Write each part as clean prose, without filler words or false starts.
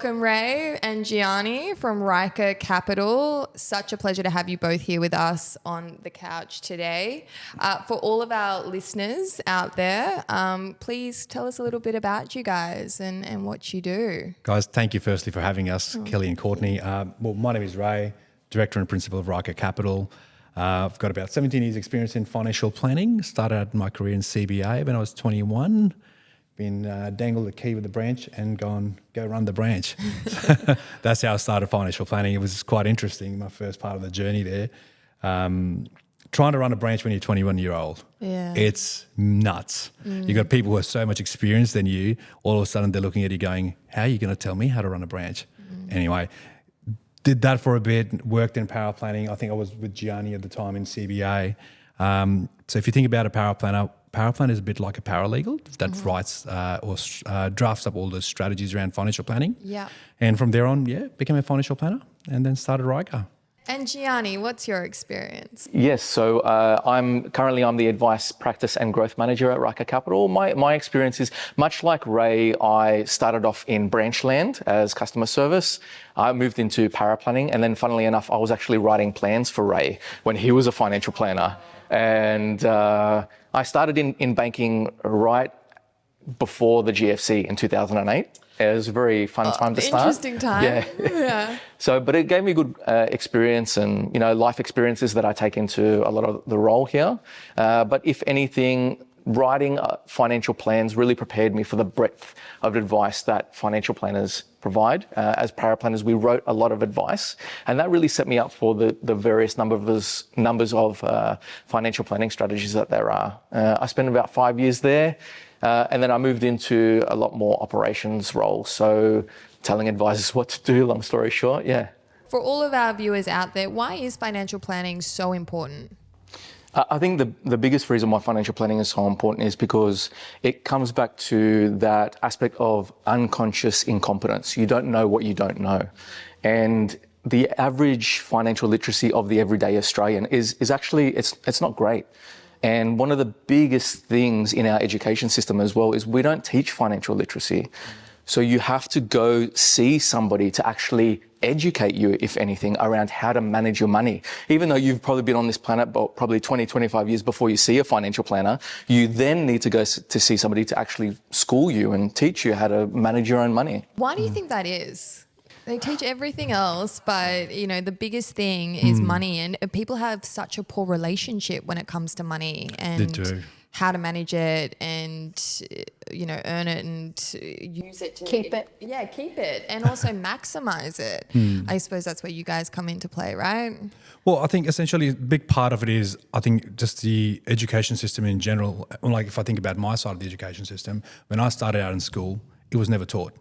Welcome, Ray and Gianni from Ryker Capital. Such a pleasure to have you both here with us on the couch today. For all of our listeners out there, please tell us a little bit about you guys and what you do. Guys, thank you firstly for having us, Kelly and Courtney. Well, my name is Ray, Director and Principal of Ryker Capital. I've got about 17 years experience in financial planning. Started out my career in CBA when I was 21. Been dangled the key with the branch and go run the branch. That's how I started financial planning. It was quite interesting, my first part of the journey there. Trying to run a branch when you're 21-year-old, it's nuts. You've got people who have so much experience than you. All of a sudden they're looking at you going, how are you going to tell me how to run a branch? Anyway, did that for a bit, worked in power planning. I think I was with Gianni at the time in CBA. So if you think about a power planner is a bit like a paralegal that writes or drafts up all the strategies around financial planning. Yeah. And from there on, became a financial planner and then started Ryker. And Gianni, what's your experience? Yes, so I'm the Advice, Practice and Growth Manager at Ryker Capital. My experience is much like Ray. I started off in branch land as customer service. I moved into paraplanning, and then funnily enough, I was actually writing plans for Ray when he was a financial planner. And I started in banking right before the GFC in 2008. It was a very fun time to start. Interesting time. Yeah. So, but it gave me good experience and, life experiences that I take into a lot of the role here. But if anything, writing financial plans really prepared me for the breadth of advice that financial planners provide. As paraplanners, we wrote a lot of advice, and that really set me up for the various numbers of financial planning strategies that there are. I spent about 5 years there. And then I moved into a lot more operations roles. So telling advisors what to do, long story short, For all of our viewers out there, why is financial planning so important? I think the biggest reason why financial planning is so important is because it comes back to that aspect of unconscious incompetence. You don't know what you don't know. And the average financial literacy of the everyday Australian is actually, it's not great. And one of the biggest things in our education system as well is we don't teach financial literacy. So you have to go see somebody to actually educate you, if anything, around how to manage your money. Even though you've probably been on this planet probably 20, 25 years before you see a financial planner, you then need to go to see somebody to actually school you and teach you how to manage your own money. Why do you think that is? They teach everything else, but, the biggest thing is money. And people have such a poor relationship when it comes to money and how to manage it and, earn it and use it to keep it. Yeah, keep it and also maximize it. I suppose that's where you guys come into play, right? Well, I think essentially a big part of it is, I think, just the education system in general. Like if I think about my side of the education system, when I started out in school, it was never taught.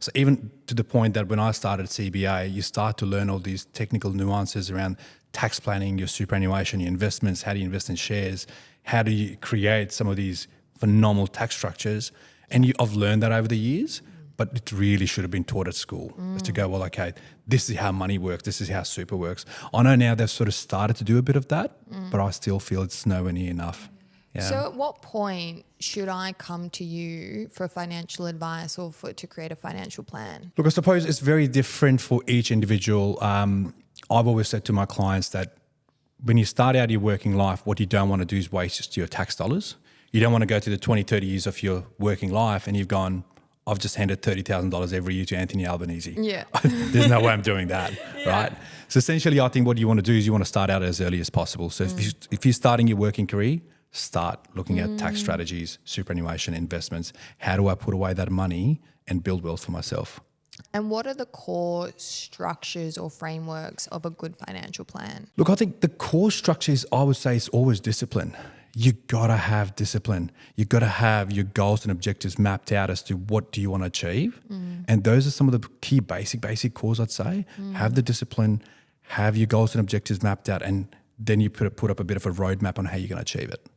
So even to the point that when I started CBA, you start to learn all these technical nuances around tax planning, your superannuation, your investments, how do you invest in shares, how do you create some of these phenomenal tax structures. And I've learned that over the years, but it really should have been taught at school. Is to go, well, okay, this is how money works, this is how super works. I know now they've sort of started to do a bit of that, but I still feel it's nowhere near enough. Yeah. So at what point should I come to you for financial advice or to create a financial plan? Look, I suppose it's very different for each individual. I've always said to my clients that when you start out your working life, what you don't want to do is waste just your tax dollars. You don't want to go to the 20, 30 years of your working life and you've gone, I've just handed $30,000 every year to Anthony Albanese. Yeah. There's no way I'm doing that, right? So essentially, I think what you want to do is you want to start out as early as possible. So if you're starting your working career, start looking at tax strategies, superannuation, investments. How do I put away that money and build wealth for myself? And what are the core structures or frameworks of a good financial plan? Look, I think the core structure is, I would say, is always discipline. You got to have discipline. You got to have your goals and objectives mapped out as to what do you want to achieve. And those are some of the key basic cores, I'd say. Have the discipline, have your goals and objectives mapped out, and then you put up a bit of a roadmap on how you're going to achieve it.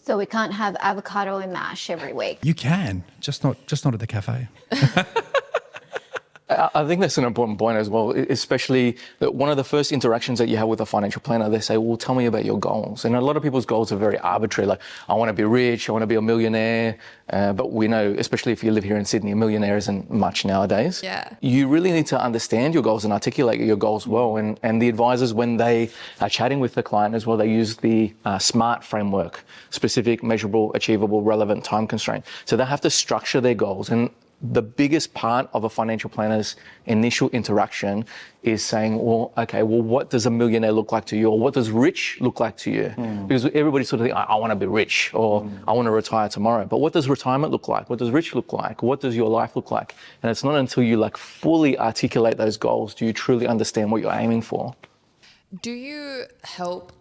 So we can't have avocado and mash every week. You can, just not at the cafe. I think that's an important point as well, especially that one of the first interactions that you have with a financial planner, they say, well, tell me about your goals. And a lot of people's goals are very arbitrary, like, I want to be rich, I want to be a millionaire. But we know, especially if you live here in Sydney, a millionaire isn't much nowadays. Yeah. You really need to understand your goals and articulate your goals well. And the advisors, when they are chatting with the client as well, they use the SMART framework: specific, measurable, achievable, relevant, time constraint. So they have to structure their goals. And the biggest part of a financial planner's initial interaction is saying, well, okay, well, what does a millionaire look like to you? Or what does rich look like to you? Because everybody sort of thinks, I want to be rich, or I want to retire tomorrow. But what does retirement look like? What does rich look like? What does your life look like? And it's not until you like fully articulate those goals do you truly understand what you're aiming for. Do you help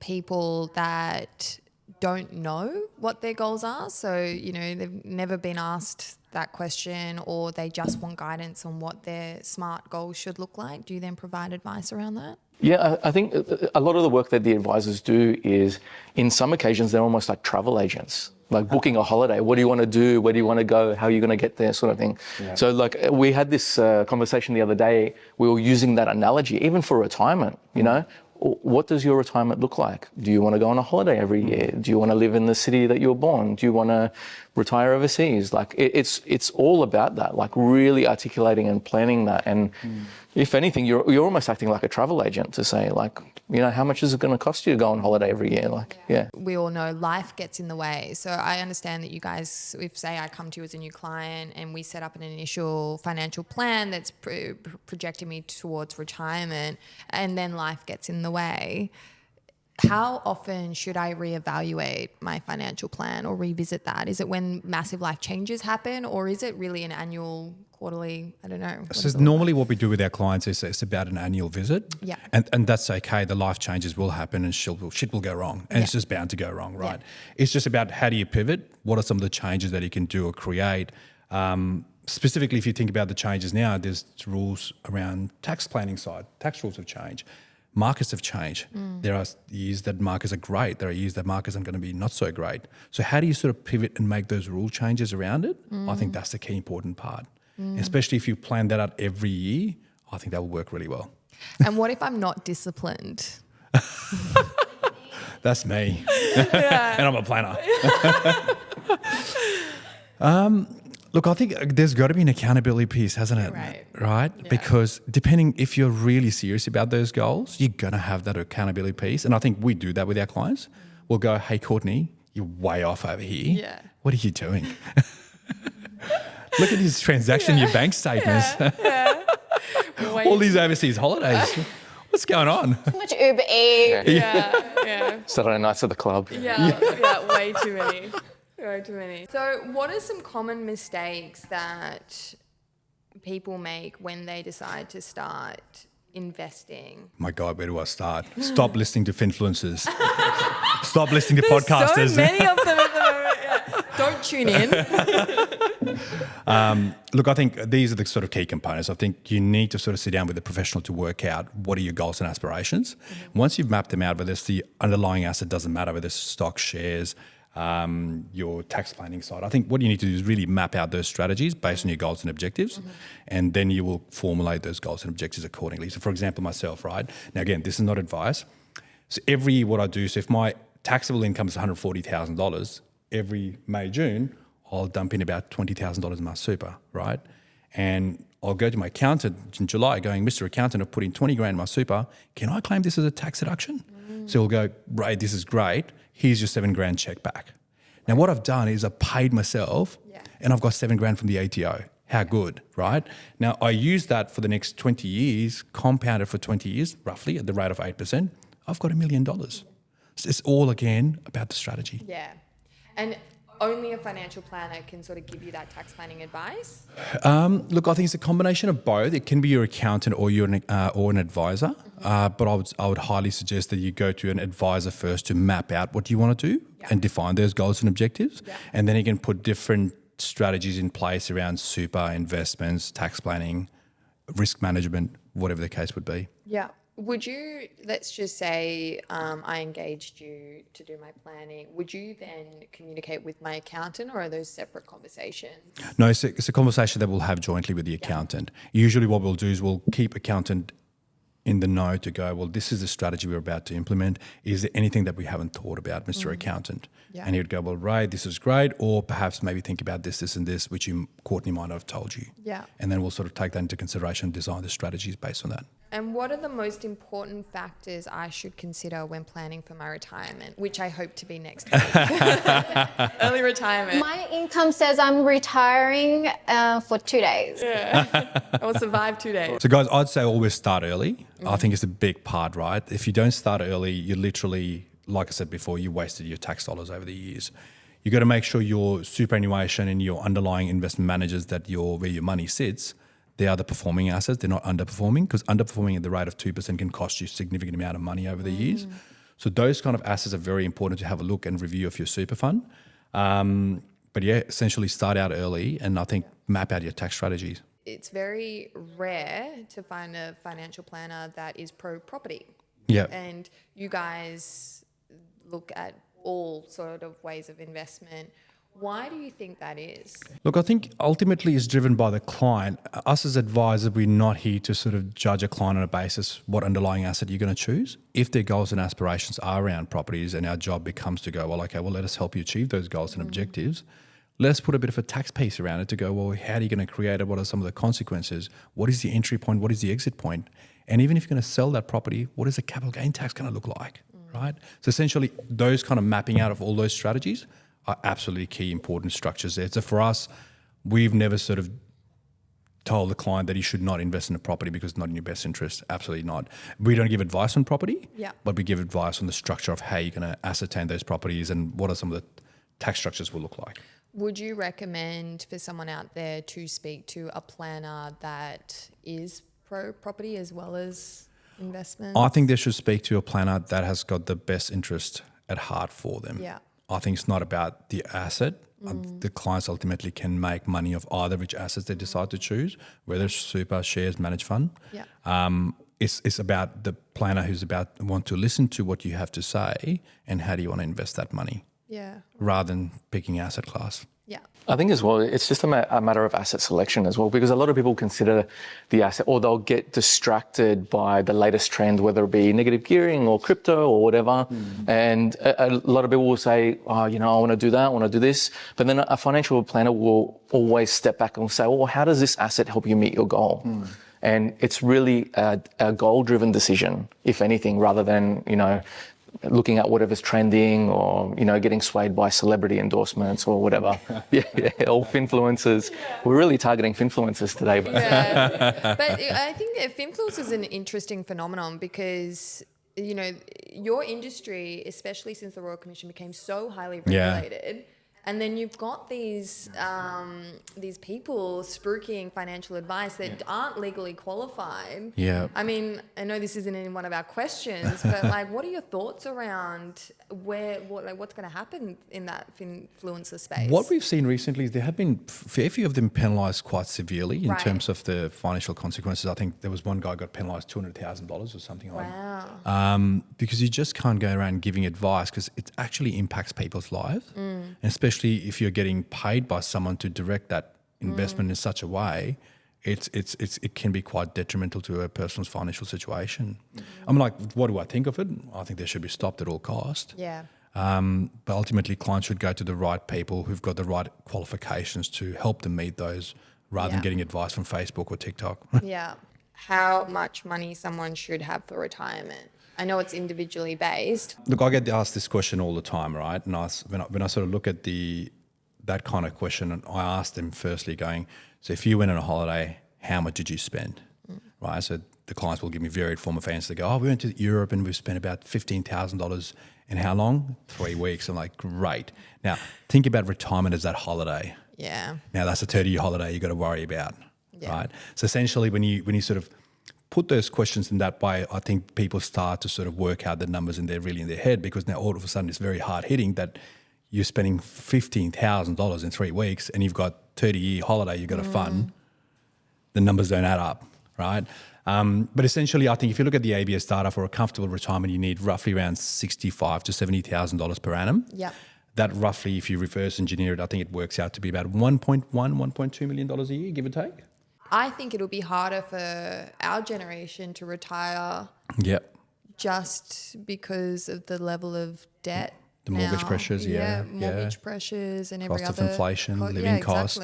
people that don't know what their goals are? So, you know, they've never been asked that question, or they just want guidance on what their SMART goals should look like. Do you then provide advice around that? Yeah, I think a lot of the work that the advisors do is, in some occasions, they're almost like travel agents, like booking a holiday. What do you want to do? Where do you want to go? How are you going to get there? Sort of thing. Yeah. So like we had this conversation the other day. We were using that analogy, even for retirement, you know. What does your retirement look like? Do you want to go on a holiday every year? Do you want to live in the city that you were born? Do you want to retire overseas? Like it's all about that, like really articulating and planning that. And if anything, you're almost acting like a travel agent to say, like, you know, how much is it going to cost you to go on holiday every year? Like, yeah. We all know life gets in the way. So I understand that you guys, if say I come to you as a new client and we set up an initial financial plan that's projecting me towards retirement, and then life gets in the way, how often should I reevaluate my financial plan or revisit that? Is it when massive life changes happen, or is it really an annual, quarterly? I don't know. So normally what we do with our clients is it's about an annual visit. Yeah. And that's okay. The life changes will happen and shit will go wrong. And it's just bound to go wrong, right? Yeah. It's just about how do you pivot? What are some of the changes that you can do or create? Specifically, if you think about the changes now, there's rules around tax planning side. Tax rules have changed. Markets have changed. There are years that markets are great. There are years that markets are going to be not so great. So how do you sort of pivot and make those rule changes around it? I think that's the key important part. Especially if you plan that out every year, I think that will work really well. And what if I'm not disciplined? That's me. And I'm a planner. Look, I think there's got to be an accountability piece, hasn't it? Right? Yeah. Because depending if you're really serious about those goals, you're going to have that accountability piece. And I think we do that with our clients. We'll go, hey, Courtney, you're way off over here. Yeah. What are you doing? Look at this transaction, your bank statements. All these overseas holidays. What's going on? Too much Uber Eats. Yeah. Saturday nights at the club. Yeah, way too many. Way too many. So what are some common mistakes that people make when they decide to start investing? My God, where do I start? Stop listening to influencers. Stop listening to podcasters. So many of them at the moment. Yeah. Don't tune in. Look, I think these are the sort of key components. I think you need to sort of sit down with a professional to work out what are your goals and aspirations. Once you've mapped them out, whether it's the underlying asset, doesn't matter, whether it's stock, shares, your tax planning side. I think what you need to do is really map out those strategies based on your goals and objectives, and then you will formulate those goals and objectives accordingly. So for example, myself, right? Now again, this is not advice. So every year what I do, so if my taxable income is $140,000, every May, June, I'll dump in about $20,000 in my super, right? And I'll go to my accountant in July going, Mr. Accountant, I've put in 20 grand in my super. Can I claim this as a tax deduction? So he'll go, Ray, this is great. Here's your 7 grand check back. Now what I've done is I've paid myself and I've got 7 grand from the ATO. How good, right? Now I use that for the next 20 years, compounded for 20 years, roughly at the rate of 8%. I've got $1 million. So it's all again about the strategy. Yeah. And only a financial planner can sort of give you that tax planning advice? Look, I think it's a combination of both. It can be your accountant or an advisor, but I would highly suggest that you go to an advisor first to map out what you want to do and define those goals and objectives, and then you can put different strategies in place around super, investments, tax planning, risk management, whatever the case would be. Yeah. Would you, let's just say I engaged you to do my planning, would you then communicate with my accountant, or are those separate conversations? No, it's a conversation that we'll have jointly with the accountant. Usually what we'll do is we'll keep accountant in the know to go, well, this is the strategy we're about to implement. Is there anything that we haven't thought about, Mr. Accountant? Yeah. And he would go, well, Ray, this is great, or perhaps maybe think about this, this and this, which Courtney might have told you. Yeah. And then we'll sort of take that into consideration and design the strategies based on that. And what are the most important factors I should consider when planning for my retirement, which I hope to be next week? Early retirement. My income says I'm retiring for 2 days. I will survive 2 days. So guys, I'd say always start early. I think it's a big part, right? If you don't start early, you literally, like I said before, you wasted your tax dollars over the years. You got to make sure your superannuation and your underlying investment managers where your money sits, they are the performing assets. They're not underperforming, because underperforming at the rate of 2% can cost you a significant amount of money over the years. So those kind of assets are very important to have a look and review of your super fund. But yeah, essentially start out early and I think map out your tax strategies. It's very rare to find a financial planner that is pro-property. Yeah. And you guys look at all sort of ways of investment. Why do you think that is? Look, I think ultimately it's driven by the client. Us as advisors, we're not here to sort of judge a client on a basis what underlying asset you're going to choose. If their goals and aspirations are around properties and our job becomes to go, well, okay, well, let us help you achieve those goals and objectives. Let's put a bit of a tax piece around it to go, well, how are you going to create it? What are some of the consequences? What is the entry point? What is the exit point? And even if you're going to sell that property, what is the capital gain tax going to look like, right? So essentially those kind of mapping out of all those strategies are absolutely key important structures there. So for us, we've never sort of told the client that he should not invest in a property because it's not in your best interest. Absolutely not. We don't give advice on property, but we give advice on the structure of how you're going to ascertain those properties and what are some of the tax structures will look like. Would you recommend for someone out there to speak to a planner that is pro-property as well as investment? I think they should speak to a planner that has got the best interest at heart for them. Yeah. I think it's not about the asset. The clients ultimately can make money of either which assets they decide to choose, whether it's super, shares, managed fund. Yeah. It's about the planner who's want to listen to what you have to say and how do you want to invest that money. Yeah. Rather than picking asset class. Yeah. I think as well, it's just a matter of asset selection as well, because a lot of people consider the asset, or they'll get distracted by the latest trend, whether it be negative gearing or crypto or whatever. And a lot of people will say, oh, I want to do that, I want to do this. But then a financial planner will always step back and say, well, how does this asset help you meet your goal? And it's really a goal-driven decision, if anything, rather than, looking at whatever's trending or, getting swayed by celebrity endorsements or whatever. Or finfluencers. We're really targeting finfluencers today. But But I think finfluence is an interesting phenomenon because, your industry, especially since the Royal Commission became so highly regulated, and then you've got these people spruiking financial advice that aren't legally qualified. Yeah. I mean, I know this isn't in one of our questions, but what are your thoughts around what's going to happen in that influencer space? What we've seen recently is there have been a fair few of them penalised quite severely in terms of the financial consequences. I think there was one guy got penalised $200,000 or something like that. Wow. Because you just can't go around giving advice because it actually impacts people's lives. And especially if you're getting paid by someone to direct that investment in such a way, it can be quite detrimental to a person's financial situation. I'm like, what do I think of it? I think they should be stopped at all cost. Yeah. But ultimately, clients should go to the right people who've got the right qualifications to help them meet those rather than getting advice from Facebook or TikTok. Yeah. How much money someone should have for retirement? I know it's individually based. Look, I get asked this question all the time, right? And when I sort of look at that kind of question, I ask them firstly going, so if you went on a holiday, how much did you spend? Right? So the clients will give me varied form of answers. They go, we went to Europe and we spent about $15,000. And how long? 3 weeks. I'm like, great. Now, think about retirement as that holiday. Yeah. Now, that's a 30-year holiday you've got to worry about, right? So essentially, when you sort of put those questions in that way, I think people start to sort of work out the numbers in their head, because now all of a sudden it's very hard hitting that you're spending $15,000 in 3 weeks and you've got 30-year holiday you've got to fund. The numbers don't add up, right? But essentially, I think if you look at the ABS data for a comfortable retirement, you need roughly around $65,000 to $70,000 per annum. Yeah. That roughly, if you reverse engineer it, I think it works out to be about $1.2 million a year, give or take. I think it'll be harder for our generation to retire Yep. just because of the level of debt. The mortgage pressures, mortgage pressures and every cost other of inflation, living cost,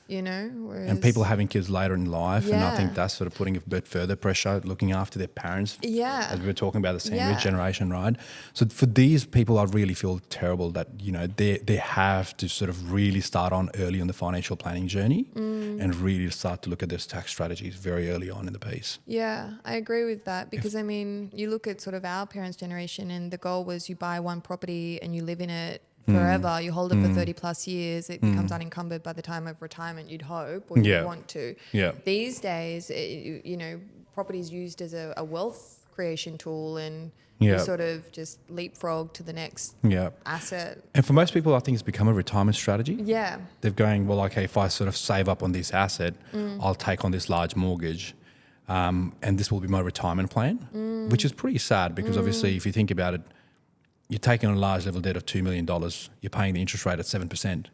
You know, whereas, and people having kids later in life, and I think that's sort of putting a bit further pressure, looking after their parents. Yeah. As we were talking about the sandwich generation, right? So for these people, I really feel terrible that, you know, they have to sort of really start on early on the financial planning journey and really start to look at those tax strategies very early on in the piece. Yeah, I agree with that because, I mean, you look at sort of our parents' generation and the goal was you buy one property and you live in it forever. You hold it for 30 plus years. It becomes unencumbered by the time of retirement, you'd hope, or you want to. Yeah. These days, you know, property is used as a wealth creation tool and you sort of just leapfrog to the next asset. And for most people, I think it's become a retirement strategy. Yeah. They're going, well, okay, if I sort of save up on this asset, I'll take on this large mortgage. And this will be my retirement plan, which is pretty sad because obviously if you think about it, you're taking on a large level debt of $2 million. You're paying the interest rate at 7%.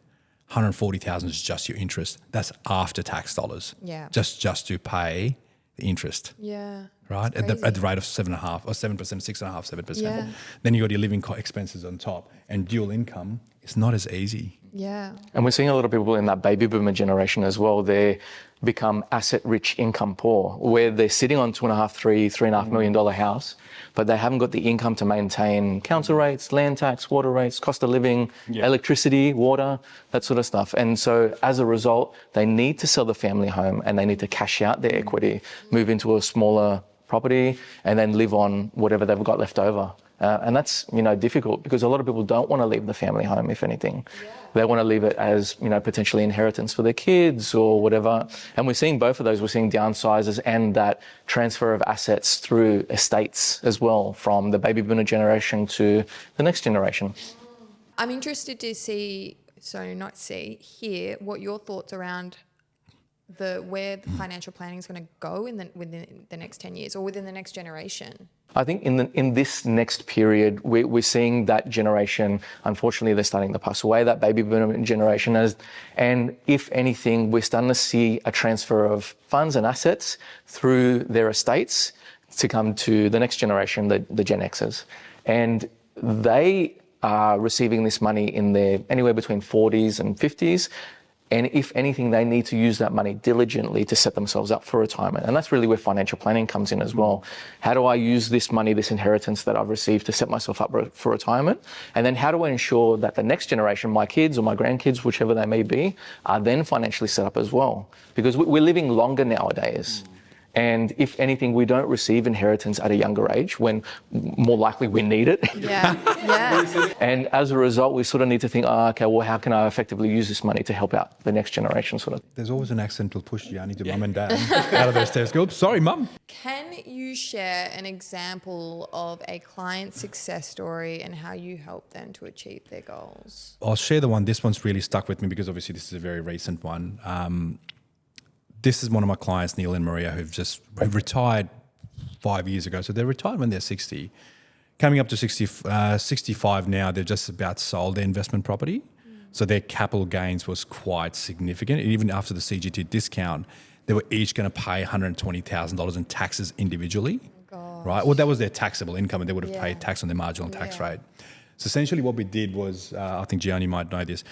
$140,000 is just your interest. That's after tax dollars. Yeah. Just to pay the interest. Yeah. Right? At the rate of 7.5% or 7%, 6.5%, 7%. Yeah. Then you got your living expenses on top, and dual income is not as easy. Yeah. And we're seeing a lot of people in that baby boomer generation as well. They become asset rich, income poor, where they're sitting on $2.5 million house, but they haven't got the income to maintain council rates, land tax, water rates, cost of living, electricity, water, that sort of stuff. And so as a result, they need to sell the family home and they need to cash out their equity, move into a smaller property, and then live on whatever they've got left over. And that's, you know, difficult because a lot of people don't want to leave the family home, if anything. They want to leave it as, you know, potentially inheritance for their kids or whatever. And we're seeing both of those. We're seeing downsizes and that transfer of assets through estates as well, from the baby boomer generation to the next generation. I'm interested to hear what your thoughts around where the financial planning is going to go within the next 10 years or within the next generation. I think in this next period, we're seeing that generation, unfortunately, they're starting to pass away, that baby boomer generation. And if anything, we're starting to see a transfer of funds and assets through their estates to come to the next generation, the Gen Xers. And they are receiving this money in their anywhere between 40s and 50s. And if anything, they need to use that money diligently to set themselves up for retirement. And that's really where financial planning comes in as well. How do I use this money, this inheritance that I've received, to set myself up for retirement? And then how do I ensure that the next generation, my kids or my grandkids, whichever they may be, are then financially set up as well? Because we're living longer nowadays. And if anything, we don't receive inheritance at a younger age when more likely we need it. Yeah. And as a result, we sort of need to think, okay, well, how can I effectively use this money to help out the next generation sort of? There's always an accidental push, Gianni, to mum and dad out of their stairs. Go, sorry, mum. Can you share an example of a client success story and how you help them to achieve their goals? I'll share the one. This one's really stuck with me because obviously this is a very recent one. This is one of my clients, Neil and Maria, who've retired 5 years ago. So they retired when they're 60. Coming up to 65 now, they've just about sold their investment property. So their capital gains was quite significant. Even after the CGT discount, they were each going to pay $120,000 in taxes individually. Right? Well, that was their taxable income, and they would have paid tax on their marginal tax rate. So essentially what we did was, I think Gianni might know this,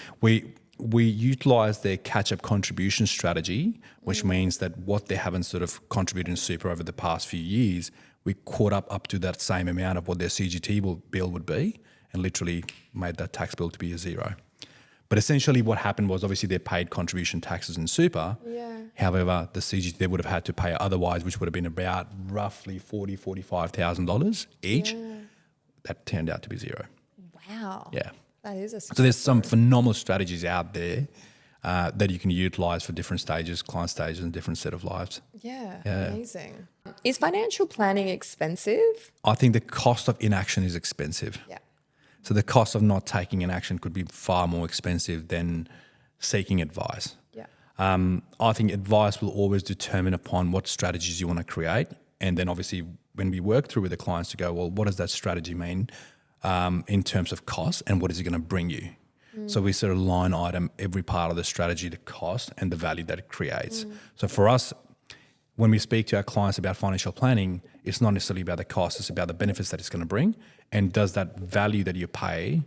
we utilised their catch-up contribution strategy, which means that what they haven't sort of contributed in super over the past few years, we caught up to that same amount of what their CGT bill would be and literally made that tax bill to be a zero. But essentially what happened was obviously they paid contribution taxes in super. However, the CGT they would have had to pay otherwise, which would have been about roughly $45,000 each. That turned out to be zero. Wow. Yeah. That is a So there's some phenomenal strategies out there that you can utilise for different stages, client stages, and different set of lives. Yeah, amazing. Is financial planning expensive? I think the cost of inaction is expensive. Yeah. So the cost of not taking an action could be far more expensive than seeking advice. Yeah. I think advice will always determine upon what strategies you want to create. And then obviously when we work through with the clients to go, well, what does that strategy mean in terms of cost and what is it going to bring you? So we sort of line item every part of the strategy, the cost and the value that it creates. So for us, when we speak to our clients about financial planning, it's not necessarily about the cost, it's about the benefits that it's going to bring. And does that value that you pay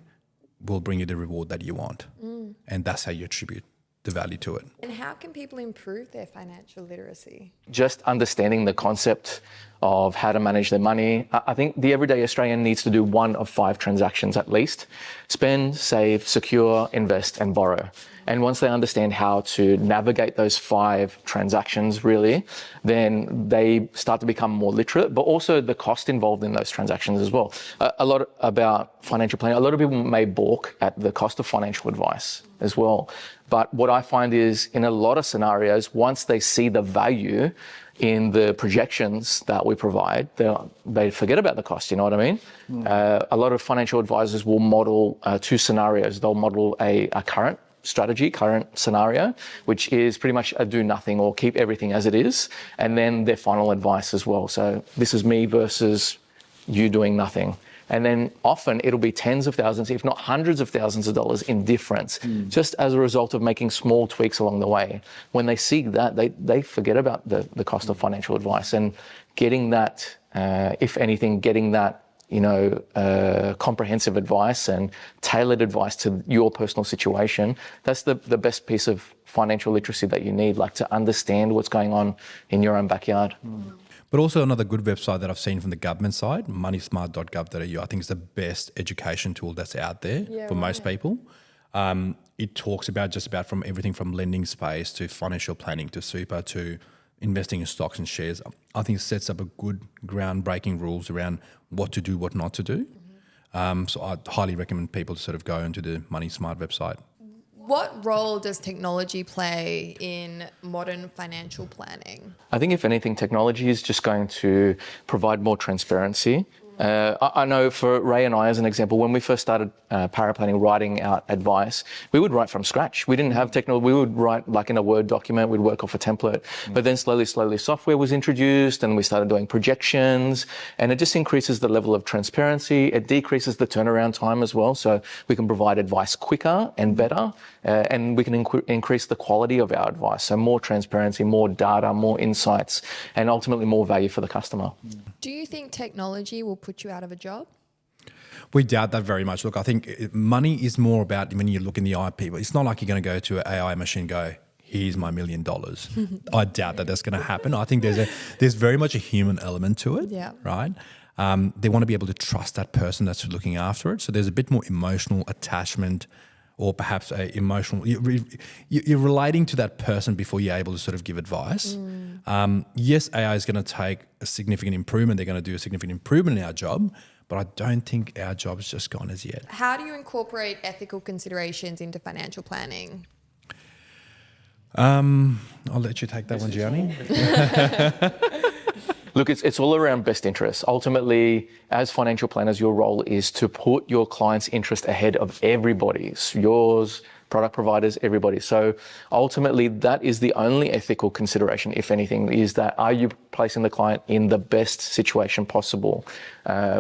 will bring you the reward that you want? And that's how you attribute the value to it. And how can people improve their financial literacy? Just understanding the concept of how to manage their money. I think the everyday Australian needs to do one of 5 transactions at least: spend, save, secure, invest, and borrow. And once they understand how to navigate those 5 transactions really, then they start to become more literate, but also the cost involved in those transactions as well. A lot about financial planning, a lot of people may balk at the cost of financial advice as well. But what I find is in a lot of scenarios, once they see the value in the projections that we provide, they forget about the cost, you know what I mean? A lot of financial advisors will model 2 scenarios. They'll model a current strategy, current scenario, which is pretty much a do nothing or keep everything as it is, and then their final advice as well. So this is me versus you doing nothing. And then often it'll be tens of thousands, if not hundreds of thousands of dollars in difference, just as a result of making small tweaks along the way. When they see that, they forget about the cost of financial advice, and getting that, if anything, getting that, comprehensive advice and tailored advice to your personal situation, that's the best piece of financial literacy that you need, like to understand what's going on in your own backyard. But also another good website that I've seen from the government side, moneysmart.gov.au, I think is the best education tool that's out there for most people. It talks about just about from everything from lending space to financial planning to super to investing in stocks and shares. I think it sets up a good groundbreaking rules around what to do, what not to do. So I highly recommend people to sort of go into the Money Smart website. What role does technology play in modern financial planning? I think if anything, technology is just going to provide more transparency. I know for Ray and I, as an example, when we first started paraplanning, writing out advice, we would write from scratch. We didn't have technology. We would write like in a Word document. We'd work off a template. But then slowly, software was introduced and we started doing projections, and it just increases the level of transparency. It decreases the turnaround time as well. So we can provide advice quicker and better, and we can increase the quality of our advice. So more transparency, more data, more insights, and ultimately more value for the customer. Do you think technology will put you out of a job? We doubt that very much. Look, I think money is more about when you look in the eye of people. It's not like you're going to go to an AI machine and go, here's my $1 million. I doubt that that's going to happen. I think there's very much a human element to it, right? They want to be able to trust that person that's looking after it. So there's a bit more emotional attachment, or perhaps a emotional, you're relating to that person before you're able to sort of give advice. Yes, AI is going to take a significant improvement. They're going to do a significant improvement in our job, but I don't think our job is just gone as yet. How do you incorporate ethical considerations into financial planning? I'll let you take that one, Gianni. Look, it's all around best interests. Ultimately, as financial planners, your role is to put your client's interest ahead of everybody's, yours, product providers, everybody. So ultimately, that is the only ethical consideration, if anything, is that are you placing the client in the best situation possible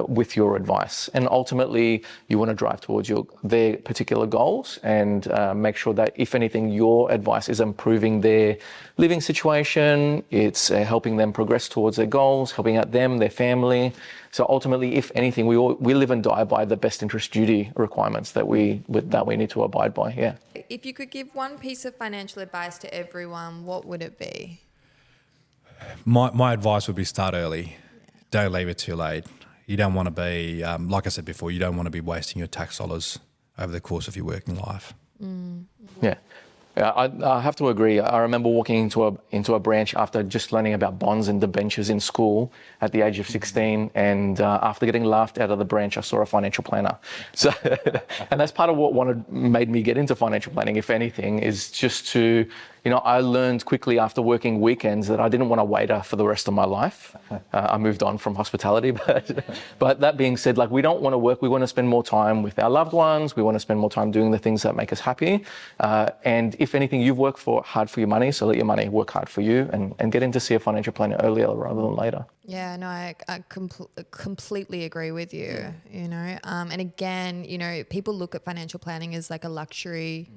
with your advice? And ultimately, you want to drive towards their particular goals and make sure that, if anything, your advice is improving their living situation, it's helping them progress towards their goals, helping out them, their family. So ultimately, if anything, we live and die by the best interest duty requirements that we need to abide by. Yeah. If you could give one piece of financial advice to everyone, what would it be? My advice would be start early. Don't leave it too late. You don't want to be, like I said before, you don't want to be wasting your tax dollars over the course of your working life. Yeah. I have to agree. I remember walking into a branch after just learning about bonds and debentures in school at the age of 16, and after getting laughed out of the branch, I saw a financial planner. So, and that's part of what made me get into financial planning, if anything, is just to I learned quickly after working weekends that I didn't want to waiter for the rest of my life. I moved on from hospitality, but that being said, like, we don't want to work. We want to spend more time with our loved ones. We want to spend more time doing the things that make us happy. And if anything, you've worked hard for your money, so let your money work hard for you, and get in to see a financial planner earlier rather than later. Yeah, no, I completely agree with you, And again, people look at financial planning as like a luxury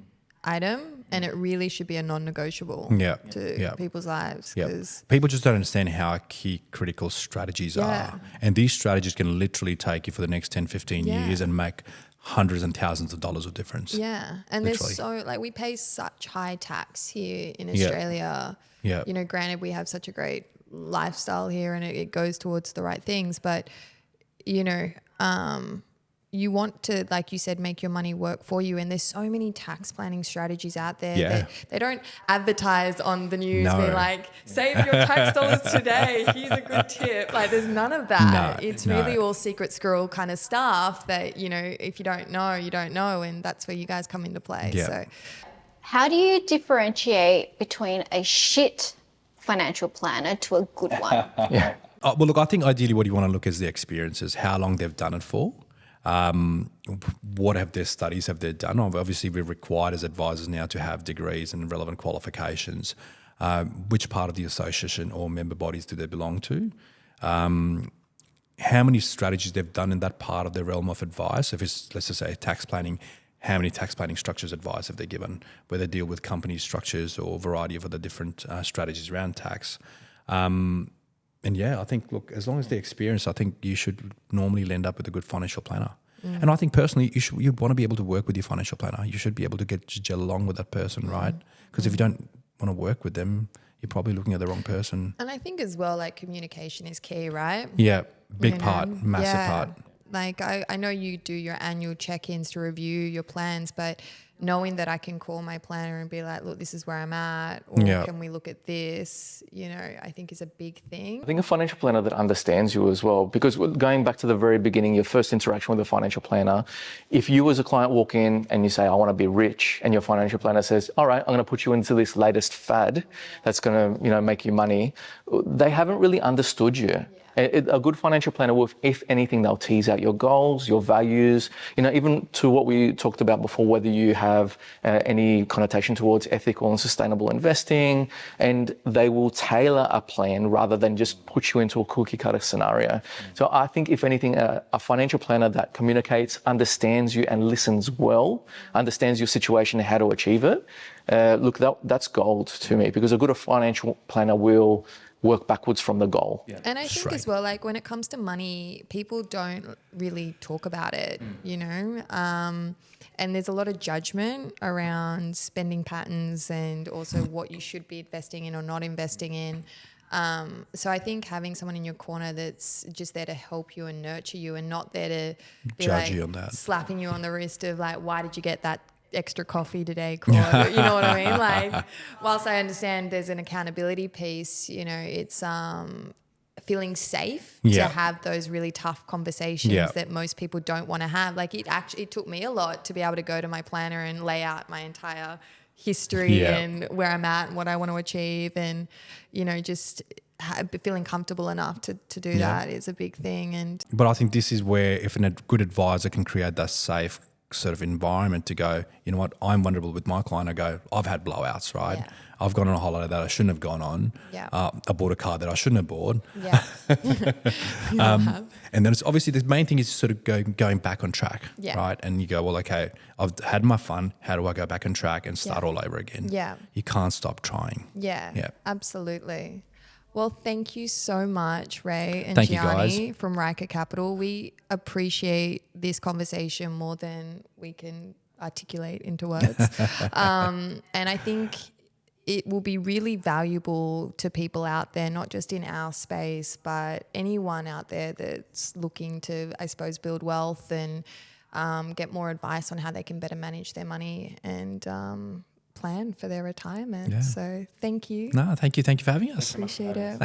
item, and it really should be a non-negotiable to people's lives. Because people just don't understand how key critical strategies are. And these strategies can literally take you for the next 10, 15 years and make hundreds and thousands of dollars of difference. Yeah. And literally. we pay such high tax here in Australia. Yeah. Granted, we have such a great lifestyle here and it goes towards the right things, but you want to, like you said, make your money work for you, and there's so many tax planning strategies out there that they don't advertise on the news being like, save your tax dollars today, here's a good tip. Like, there's none of that. It's really all secret squirrel kind of stuff that if you don't know, you don't know, and that's where you guys come into play. So how do you differentiate between a shit financial planner to a good one? Well, look, I think ideally what you want to look is the experiences, how long they've done it for. What have their studies have they done? Obviously, we're required as advisors now to have degrees and relevant qualifications. Which part of the association or member bodies do they belong to? How many strategies they've done in that part of their realm of advice? If it's, let's just say, tax planning, how many tax planning structures advice have they given, where they deal with company structures or a variety of other different strategies around tax? And I think, look, as long as the experience, I think you should normally end up with a good financial planner. And I think personally, you want to be able to work with your financial planner. You should be able to gel along with that person, right? Because if you don't want to work with them, you're probably looking at the wrong person. And I think as well, like, communication is key, right? Yeah, big part, massive part. Like, I know you do your annual check-ins to review your plans, but knowing that I can call my planner and be like, look, this is where I'm at, or can we look at this, I think is a big thing. I think a financial planner that understands you as well, because going back to the very beginning, your first interaction with a financial planner, if you as a client walk in and you say, I want to be rich, and your financial planner says, all right, I'm going to put you into this latest fad that's going to, make you money, they haven't really understood you. A good financial planner will, if anything, they'll tease out your goals, your values, even to what we talked about before, whether you have any connotation towards ethical and sustainable investing, and they will tailor a plan rather than just put you into a cookie cutter scenario. So I think, if anything, a financial planner that communicates, understands you and listens well, understands your situation and how to achieve it, look, that's gold to me, because a good financial planner will work backwards from the goal. And I think as well, like, when it comes to money, people don't really talk about it, and there's a lot of judgment around spending patterns and also what you should be investing in or not investing in. So I think having someone in your corner that's just there to help you and nurture you, and not there to be judge you on that, slapping you on the wrist of like, why did you get that extra coffee today, Claude? You know what I mean? Like, whilst I understand there's an accountability piece, it's feeling safe to have those really tough conversations that most people don't want to have. Like, it took me a lot to be able to go to my planner and lay out my entire history and where I'm at and what I want to achieve, and just feeling comfortable enough to do that is a big thing. But I think this is where, if a good advisor can create that safe sort of environment to go, you know what, I'm vulnerable with my client. I go, I've had blowouts, right? Yeah. I've gone on a holiday that I shouldn't have gone on. Yeah. I bought a car that I shouldn't have bought. Yeah. And then it's obviously, the main thing is sort of going back on track, right? And you go, well, okay, I've had my fun. How do I go back on track and start all over again? Yeah. You can't stop trying. Yeah. Absolutely. Well, thank you so much, Ray and Thank you, Gianni guys. from Ryker Capital. We appreciate this conversation more than we can articulate into words. And I think it will be really valuable to people out there, not just in our space, but anyone out there that's looking to, I suppose, build wealth and get more advice on how they can better manage their money and plan for their retirement. So thank you. No, thank you. Thank you for having us. Appreciate it.